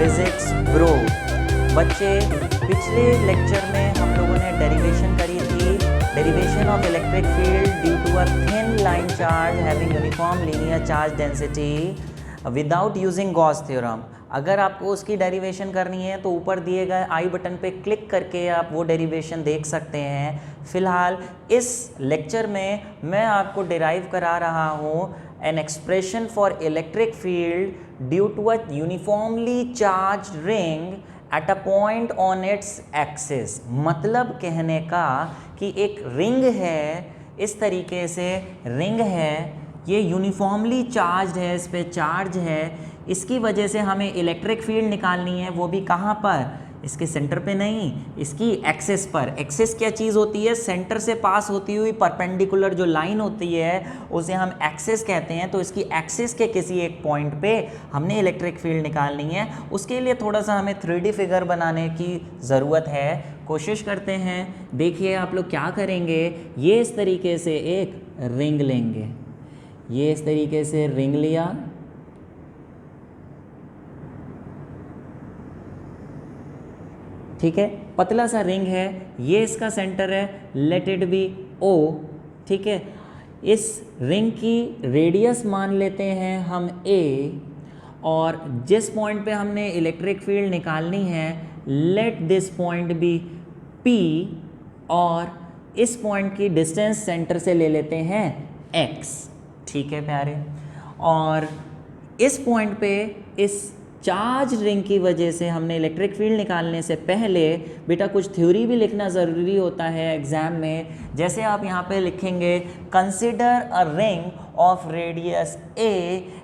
Physics bro. बच्चे, पिछले lecture में हम लोगों ने डेरिवेशन करी थी, derivation of electric field due to a thin line charge having uniform linear charge density without using Gauss theorem. अगर आपको उसकी डेरिवेशन करनी है तो ऊपर दिए गए आई बटन पे क्लिक करके आप वो डेरिवेशन देख सकते हैं। फिलहाल इस लेक्चर में मैं आपको डिराइव करा रहा हूँ an expression for electric field due to a uniformly charge ring at a point on its axis. मतलब कहने का कि एक रिंग है, इस तरीके से रिंग है, ये यूनिफॉर्मली चार्ज है, इस पे चार्ज है, इसकी वजह से हमें इलेक्ट्रिक फील्ड निकालनी है। वो भी कहाँ पर? इसके सेंटर पे नहीं, इसकी एक्सिस पर। एक्सिस क्या चीज़ होती है? सेंटर से पास होती हुई परपेंडिकुलर जो लाइन होती है उसे हम एक्सिस कहते हैं। तो इसकी एक्सिस के किसी एक पॉइंट पे हमने इलेक्ट्रिक फील्ड निकालनी है। उसके लिए थोड़ा सा हमें 3D फिगर बनाने की ज़रूरत है। कोशिश करते हैं। देखिए आप लोग क्या करेंगे, ये इस तरीके से एक रिंग लेंगे, ये इस तरीके से रिंग लिया, ठीक है, पतला सा रिंग है, ये इसका सेंटर है, लेट इट बी O, ठीक है। इस रिंग की रेडियस मान लेते हैं हम A, और जिस पॉइंट पे हमने इलेक्ट्रिक फील्ड निकालनी है let this point be P, और इस पॉइंट की डिस्टेंस सेंटर से ले लेते हैं X, ठीक है प्यारे। और इस पॉइंट पे इस चार्ज रिंग की वजह से हमने इलेक्ट्रिक फील्ड निकालने से पहले बेटा कुछ थ्योरी भी लिखना ज़रूरी होता है एग्ज़ाम में। जैसे आप यहाँ पे लिखेंगे consider a ring of radius A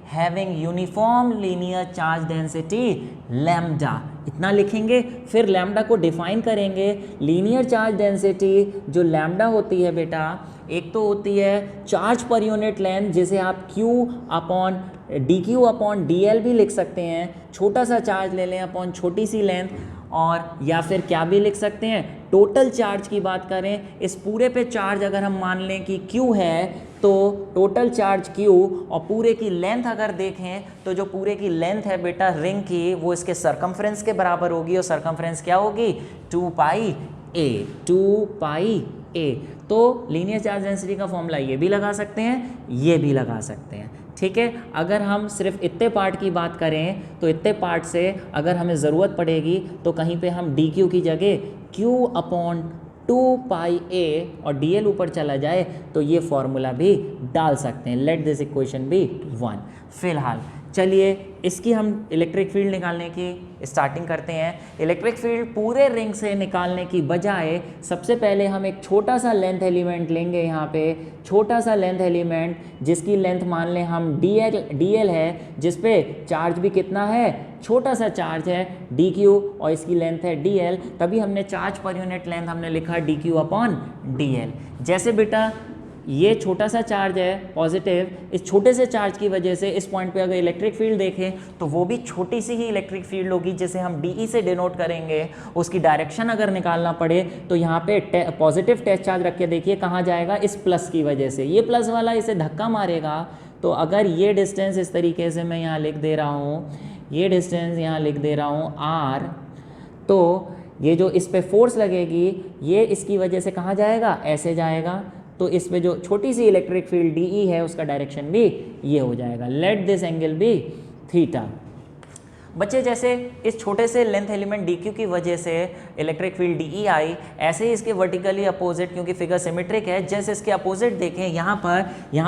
having uniform linear charge density lambda, इतना लिखेंगे। फिर लैम्डा को डिफाइन करेंगे। लीनियर चार्ज डेंसिटी जो लैम्डा होती है बेटा, एक तो होती है चार्ज पर यूनिट लेंथ, जिसे आप Q upon dq upon dl भी लिख सकते हैं। छोटा सा चार्ज ले लें अपॉन छोटी सी लेंथ, और या फिर क्या भी लिख सकते हैं, टोटल चार्ज की बात करें, इस पूरे पे चार्ज अगर हम मान लें कि Q है तो टोटल चार्ज Q, और पूरे की लेंथ अगर देखें तो जो पूरे की लेंथ है बेटा रिंग की वो इसके सरकमफ्रेंस के बराबर होगी, और सरकमफ्रेंस क्या होगी? 2 पाई A, 2 पाई A। तो लीनियर चार्ज डेंसिटी का फॉर्मूला ये भी लगा सकते हैं, ये भी लगा सकते हैं, ठीक है। अगर हम सिर्फ इतने पार्ट की बात करें तो इतने पार्ट से अगर हमें ज़रूरत पड़ेगी तो कहीं पे हम dq की जगह q अपॉन 2 पाई a और dl ऊपर चला जाए तो ये फॉर्मूला भी डाल सकते हैं। Let this equation be 1। फिलहाल चलिए इसकी हम इलेक्ट्रिक फील्ड निकालने की स्टार्टिंग करते हैं। इलेक्ट्रिक फील्ड पूरे रिंग से निकालने की बजाय सबसे पहले हम एक छोटा सा लेंथ एलिमेंट लेंगे। यहाँ पे छोटा सा लेंथ एलिमेंट जिसकी लेंथ मान लें हम dl है, जिस पे चार्ज भी कितना है, छोटा सा चार्ज है dq, और इसकी लेंथ है dl। तभी हमने चार्ज पर यूनिट लेंथ हमने लिखा dq अपॉन dl। जैसे बेटा ये छोटा सा चार्ज है पॉजिटिव, इस छोटे से चार्ज की वजह से इस पॉइंट पे अगर इलेक्ट्रिक फील्ड देखें तो वो भी छोटी सी ही इलेक्ट्रिक फील्ड होगी, जिसे हम DE से डिनोट करेंगे। उसकी डायरेक्शन अगर निकालना पड़े तो यहाँ पे पॉजिटिव टेस्ट चार्ज रख के देखिए कहाँ जाएगा, इस प्लस की वजह से। ये प्लस वाला इसे धक्का मारेगा, तो अगर ये डिस्टेंस इस तरीके से मैं यहाँ लिख दे रहा हूँ, ये डिस्टेंस यहाँ लिख दे रहा हूँ R, तो ये जो इस पर फोर्स लगेगी ये इसकी वजह से कहाँ जाएगा, ऐसे जाएगा। तो इस पे जो छोटी सी इलेक्ट्रिक फील्ड DE है उसका डायरेक्शन भी ये हो जाएगा। Let this angle be theta. बच्चे जैसे इस छोटे से लेंथ एलिमेंट DQ की वजह से इलेक्ट्रिक फील्ड DE आई, ऐसे ही इसके वर्टिकली अपोजिट, क्योंकि फिगर सिमेट्रिक है, जैसे इसके अपोजिट देखें यहाँ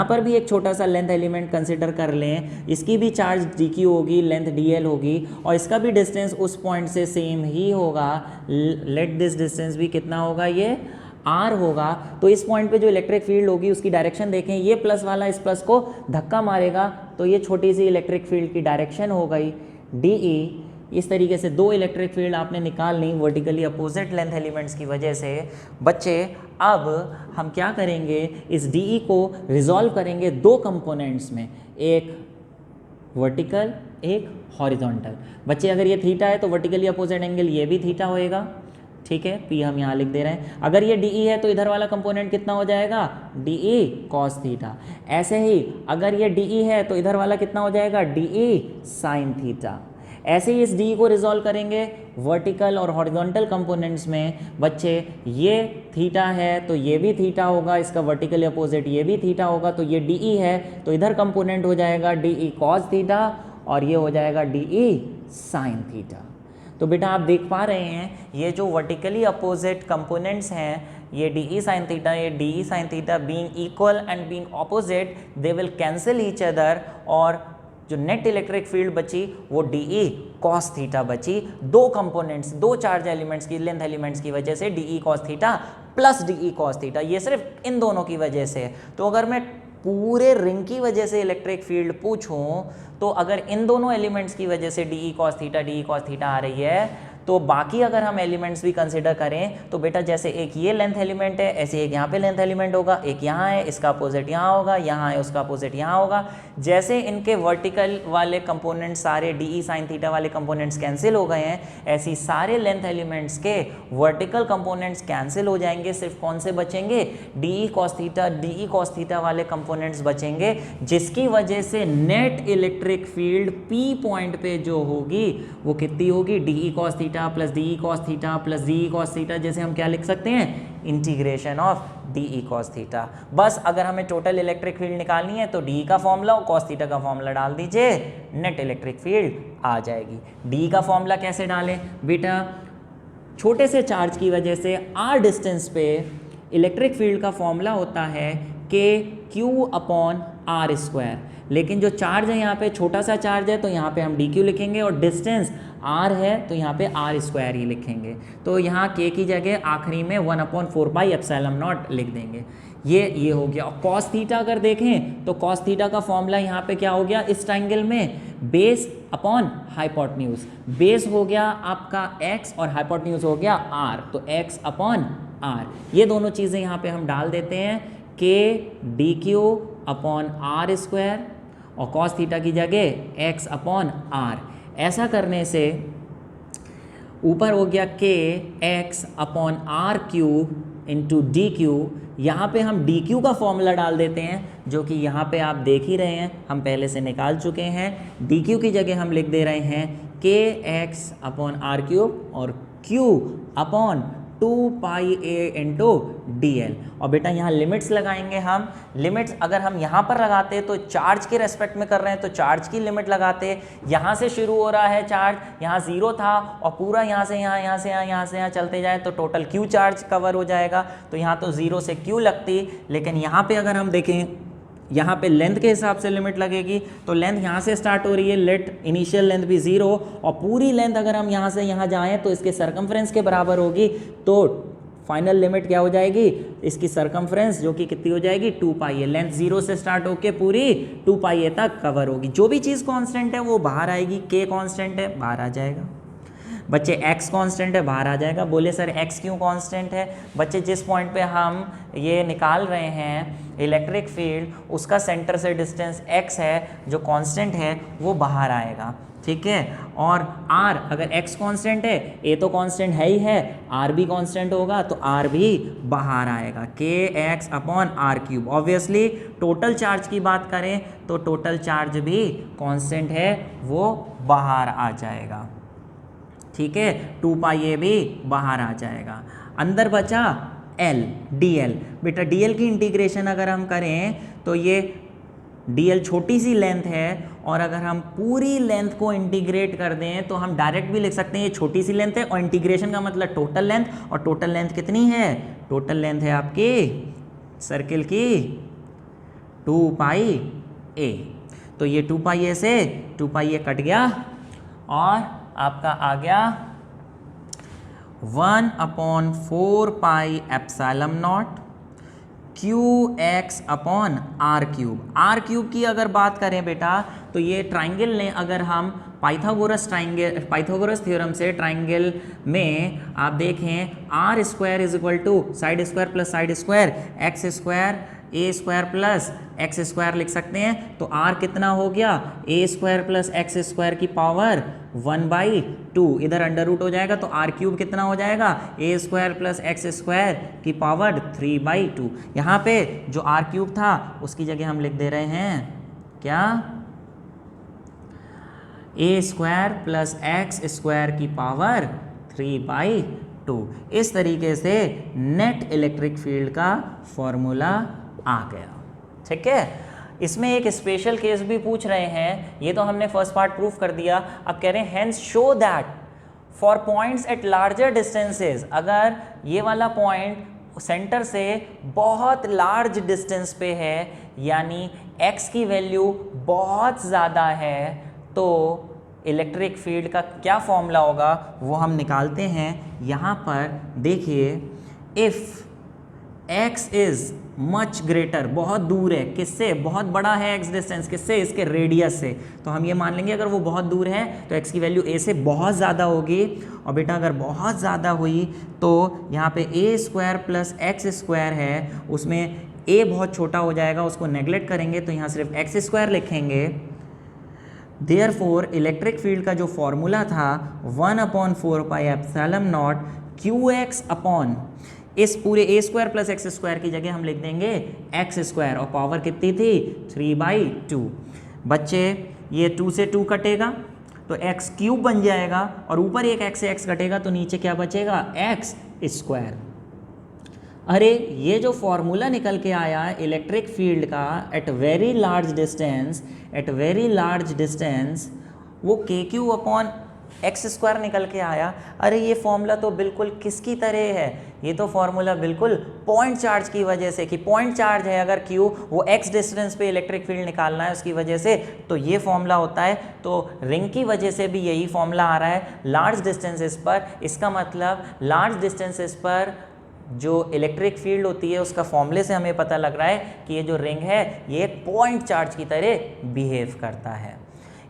पर भी एक छोटा सा लेंथ एलिमेंट कंसिडर कर लें, इसकी भी चार्ज DQ होगी, लेंथ DL होगी, और इसका भी डिस्टेंस उस पॉइंट से सेम ही होगा। लेट दिस डिस्टेंस भी कितना होगा, ये R होगा। तो इस पॉइंट पे जो इलेक्ट्रिक फील्ड होगी उसकी डायरेक्शन देखें, ये प्लस वाला इस प्लस को धक्का मारेगा, तो ये छोटी सी इलेक्ट्रिक फील्ड की डायरेक्शन हो गई DE। इस तरीके से दो इलेक्ट्रिक फील्ड आपने निकाल ली वर्टिकली अपोजिट लेंथ एलिमेंट्स की वजह से। बच्चे अब हम क्या करेंगे, इस DE को रिजॉल्व करेंगे दो कंपोनेंट्स में, एक वर्टिकल एक हॉरिजॉन्टल। बच्चे अगर ये थीटा है तो वर्टिकली अपोजिट एंगल ये भी थीटा होएगा, ठीक है, P हम यहाँ लिख दे रहे हैं। अगर ये DE है तो इधर वाला कंपोनेंट कितना हो जाएगा, DE cos थीटा। ऐसे ही अगर ये DE है तो इधर वाला कितना हो जाएगा, DE sin थीटा। ऐसे ही इस डी को रिजॉल्व करेंगे वर्टिकल और हॉरिजॉन्टल कंपोनेंट्स में बच्चे, ये थीटा है तो ये भी थीटा होगा, इसका वर्टिकल अपोजिट ये भी थीटा होगा, तो ये डी है तो इधर कंपोनेंट हो जाएगा डी कॉस थीटा और ये हो जाएगा डी साइन थीटा। तो बेटा आप देख पा रहे हैं ये जो वर्टिकली अपोजिट कंपोनेंट्स हैं, ये डी साइन थीटा, ये D sine theta being equal and being opposite, they will cancel each other, और जो नेट इलेक्ट्रिक फील्ड बची वो डी कॉस थीटा बची। दो कंपोनेंट्स, दो चार्ज एलिमेंट्स की, लेंथ एलिमेंट्स की वजह से D cos theta plus D cos theta, ये सिर्फ इन दोनों की वजह से। तो अगर मैं पूरे रिंग की वजह से इलेक्ट्रिक फील्ड पूछूं, तो अगर इन दोनों एलिमेंट्स की वजह से डी कॉस थीटा आ रही है, तो बाकी अगर हम एलिमेंट्स भी कंसिडर करें तो बेटा जैसे एक ये लेंथ एलिमेंट है, ऐसे एक यहाँ पे लेंथ एलिमेंट होगा, एक यहाँ है, इसका अपोजिट यहाँ होगा, यहाँ है, उसका अपोजिट यहाँ होगा। जैसे इनके वर्टिकल वाले कंपोनेंट्स सारे डी साइन थीटा वाले कंपोनेंट्स कैंसिल हो गए हैं, ऐसी सारे लेंथ एलिमेंट्स के वर्टिकल कंपोनेंट्स कैंसिल हो जाएंगे। सिर्फ कौन से बचेंगे? डी कॉस थीटा वाले कंपोनेंट्स बचेंगे, जिसकी वजह से net electric field P point पे जो होगी वो कितनी होगी? D cos theta plus D cos theta plus D cos theta, जैसे हम क्या लिख सकते हैं? Integration of D cos theta. बस अगर हमें टोटल इलेक्ट्रिक फील्ड निकालनी है तो डी का फॉर्मूला और कॉस थीटा का फॉर्मूला डाल दीजिए, नेट इलेक्ट्रिक फील्ड आ जाएगी। डी का फॉर्मूला कैसे डालें बेटा? छोटे से चार्ज की वजह से आर डिस्टेंस पे इलेक्ट्रिक फील्ड का फॉर्मूला होता है के क्यू अपॉन आर स्क्वायर, लेकिन जो चार्ज है यहाँ पे छोटा सा चार्ज है तो यहाँ पे हम डी क्यू लिखेंगे, और डिस्टेंस आर है तो यहाँ पे आर स्क्वायर ही लिखेंगे। तो यहाँ के की जगह आखिरी में 1/4 पाई एप्सिलॉन नॉट लिख देंगे। ये हो गया। और कॉस थीटा अगर देखें तो कॉस थीटा का फॉर्मूला यहाँ पे क्या हो गया इस ट्राइंगल में? Base upon hypotenuse. बेस हो गया आपका x और हाइपोटेन्यूज हो गया r, तो x अपॉन r। ये दोनों चीज़ें यहाँ पे हम डाल देते हैं, k d q upon r square और कॉस थीटा की जगह x अपॉन आर। ऐसा करने से ऊपर हो गया k x upon r cube into d q. यहाँ पे हम डी क्यू का फॉर्मूला डाल देते हैं, जो कि यहाँ पे आप देख ही रहे हैं, हम पहले से निकाल चुके हैं। डी क्यू की जगह हम लिख दे रहे हैं के एक्स अपॉन आर क्यूब और क्यू अपॉन 2 पाई ए इंटू डी एल। और बेटा यहाँ लिमिट्स लगाएंगे हम। लिमिट्स अगर हम यहाँ पर लगाते तो चार्ज के रेस्पेक्ट में कर रहे हैं तो चार्ज की लिमिट लगाते, यहाँ से शुरू हो रहा है चार्ज, यहाँ 0 था और पूरा यहाँ से यहाँ, यहाँ से यहाँ, यहाँ से यहाँ चलते जाए तो टोटल क्यू चार्ज कवर हो जाएगा। तो यहाँ तो 0 से क्यू लगती, लेकिन यहाँ पे अगर हम देखें यहाँ पे लेंथ के हिसाब से लिमिट लगेगी। तो लेंथ यहाँ से स्टार्ट हो रही है, लेट इनिशियल लेंथ भी 0, और पूरी लेंथ अगर हम यहाँ से यहाँ जाएँ तो इसके सरकमफ्रेंस के बराबर होगी। तो फाइनल लिमिट क्या हो जाएगी इसकी? सरकमफ्रेंस, जो कि कितनी हो जाएगी? 2 पाई ए। लेंथ 0 से स्टार्ट होके पूरी 2 पाई ए तक कवर होगी। जो भी चीज़ कांस्टेंट है वो बाहर आएगी। के कांस्टेंट है, बाहर आ जाएगा। बच्चे x कांस्टेंट है, बाहर आ जाएगा। बोले सर x क्यों कांस्टेंट है? बच्चे जिस पॉइंट पे हम ये निकाल रहे हैं इलेक्ट्रिक फील्ड, उसका सेंटर से डिस्टेंस x है, जो कांस्टेंट है वो बाहर आएगा, ठीक है। और r, अगर x कांस्टेंट है, a तो कांस्टेंट है ही है, r भी कांस्टेंट होगा तो r भी बाहर आएगा। K x upon r cube. Obviously total charge की बात करें तो टोटल चार्ज भी कांस्टेंट है, वो बाहर आ जाएगा, ठीक है। 2 पाई ए भी बाहर आ जाएगा। अंदर बचा L, DL। बेटा DL की इंटीग्रेशन अगर हम करें तो ये DL छोटी सी लेंथ है, और अगर हम पूरी लेंथ को इंटीग्रेट कर दें तो हम डायरेक्ट भी लिख सकते हैं ये छोटी सी लेंथ है, और इंटीग्रेशन का मतलब टोटल लेंथ, और टोटल लेंथ कितनी है? टोटल लेंथ है आपकी सर्किल की 2 पाई ए। तो ये 2 पाई ए से 2 पाई ए कट गया और आपका आ गया 1/4 pi epsilon naught q x upon r cube. R cube की अगर बात करें बेटा तो ये ट्राइंगल ने, अगर हम पाइथागोरस थ्योरम से ट्राइंगल में आप देखें r square is equal to side square plus side square x square a square plus x square लिख सकते हैं। तो आर कितना हो गया? A square plus x square की पावर 1/2, इधर अंडर रूट हो जाएगा तो आर क्यूब कितना हो जाएगा? ए स्क्वायर प्लस एक्स स्क्वायर की पावर 3/2। यहाँ पे जो आर क्यूब था उसकी जगह हम लिख दे रहे हैं क्या? ए स्क्वायर प्लस एक्स स्क्वायर की पावर 3/2। इस तरीके से नेट इलेक्ट्रिक फील्ड का फॉर्मूला आ गया। ठीक है, इसमें एक स्पेशल केस भी पूछ रहे हैं, ये तो हमने फर्स्ट पार्ट प्रूफ कर दिया। अब कह रहे हैं hence show that for points at larger distances, अगर ये वाला पॉइंट सेंटर से बहुत लार्ज डिस्टेंस पे है, यानी x की वैल्यू बहुत ज़्यादा है, तो इलेक्ट्रिक फील्ड का क्या फॉर्मूला होगा वो हम निकालते हैं। यहाँ पर देखिए, if x is much greater, बहुत दूर है, किससे, बहुत बड़ा है x डिस्टेंस, किससे, इसके रेडियस से, तो हम ये मान लेंगे अगर वो बहुत दूर है तो x की वैल्यू a से बहुत ज़्यादा होगी। और बेटा अगर बहुत ज़्यादा हुई तो यहाँ पे a square plus x square है, उसमें a बहुत छोटा हो जाएगा, उसको नेगलेक्ट करेंगे तो यहाँ सिर्फ एक्स स्क्वायर लिखेंगे। देयरफॉर इलेक्ट्रिक फील्ड का जो फॉर्मूला था 1/4πε0 qx अपॉन, इस पूरे a square plus x square की जगह हम लिख देंगे एक्स स्क्वायर, और पावर कितनी थी 3/2। बच्चे ये 2 से 2 कटेगा तो एक्स क्यूब बन जाएगा, और ऊपर एक एक्स से एक्स कटेगा तो नीचे क्या बचेगा, एक्स स्क्वायर। अरे ये जो फॉर्मूला निकल के आया इलेक्ट्रिक फील्ड का एट वेरी लार्ज डिस्टेंस, वो के क्यू अपॉन एक्स स्क्वायर निकल के आया। अरे ये फॉर्मूला तो बिल्कुल किसकी तरह है, ये तो फॉर्मूला बिल्कुल पॉइंट चार्ज की वजह से, कि पॉइंट चार्ज है अगर Q, वो x डिस्टेंस पे इलेक्ट्रिक फील्ड निकालना है उसकी वजह से, तो ये फॉर्मूला होता है। तो रिंग की वजह से भी यही फॉर्मूला आ रहा है लार्ज डिस्टेंसेस पर। इसका मतलब लार्ज डिस्टेंसेस पर जो इलेक्ट्रिक फील्ड होती है उसका फॉर्मूले से हमें पता लग रहा है कि ये जो रिंग है ये एक पॉइंट चार्ज की तरह बिहेव करता है।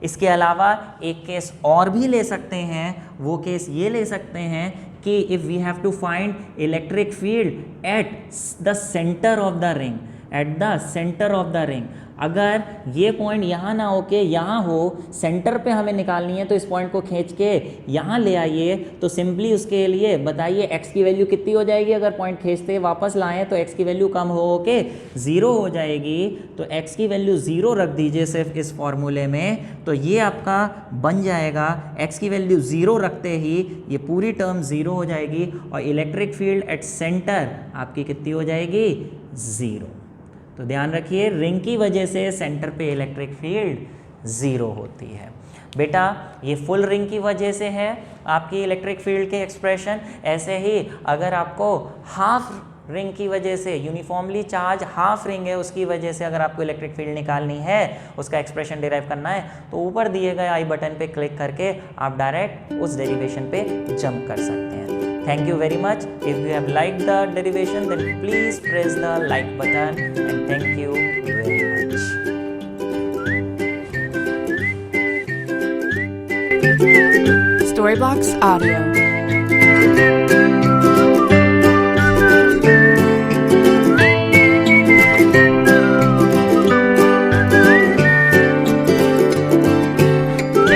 इसके अलावा एक केस और भी ले सकते हैं, वो केस ये ले सकते हैं कि if we have to find electric field at the centre of the ring, अगर ये पॉइंट यहाँ ना हो के यहाँ हो, सेंटर पे हमें निकालनी है, तो इस पॉइंट को खींच के यहाँ ले आइए। तो सिंपली उसके लिए बताइए x की वैल्यू कितनी हो जाएगी, अगर पॉइंट खींचते वापस लाएं तो x की वैल्यू कम हो के 0 हो जाएगी। तो x की वैल्यू 0 रख दीजिए सिर्फ इस फॉर्मूले में, तो ये आपका बन जाएगा। x की वैल्यू 0 रखते ही ये पूरी टर्म 0 हो जाएगी, और इलेक्ट्रिक फील्ड एट सेंटर आपकी कितनी हो जाएगी, 0। तो ध्यान रखिए रिंग की वजह से सेंटर पे इलेक्ट्रिक फील्ड 0 होती है। बेटा ये फुल रिंग की वजह से है आपकी इलेक्ट्रिक फील्ड के एक्सप्रेशन। ऐसे ही अगर आपको हाफ रिंग की वजह से, यूनिफॉर्मली चार्ज हाफ रिंग है उसकी वजह से अगर आपको इलेक्ट्रिक फील्ड निकालनी है, उसका एक्सप्रेशन डिराइव करना है, तो ऊपर दिए गए आई बटन पे क्लिक करके आप डायरेक्ट उस डेरिवेशन पे जंप कर सकते हैं। Thank you very much. If you have liked the derivation, then please press the like button, and thank you very much. Storyblocks Audio.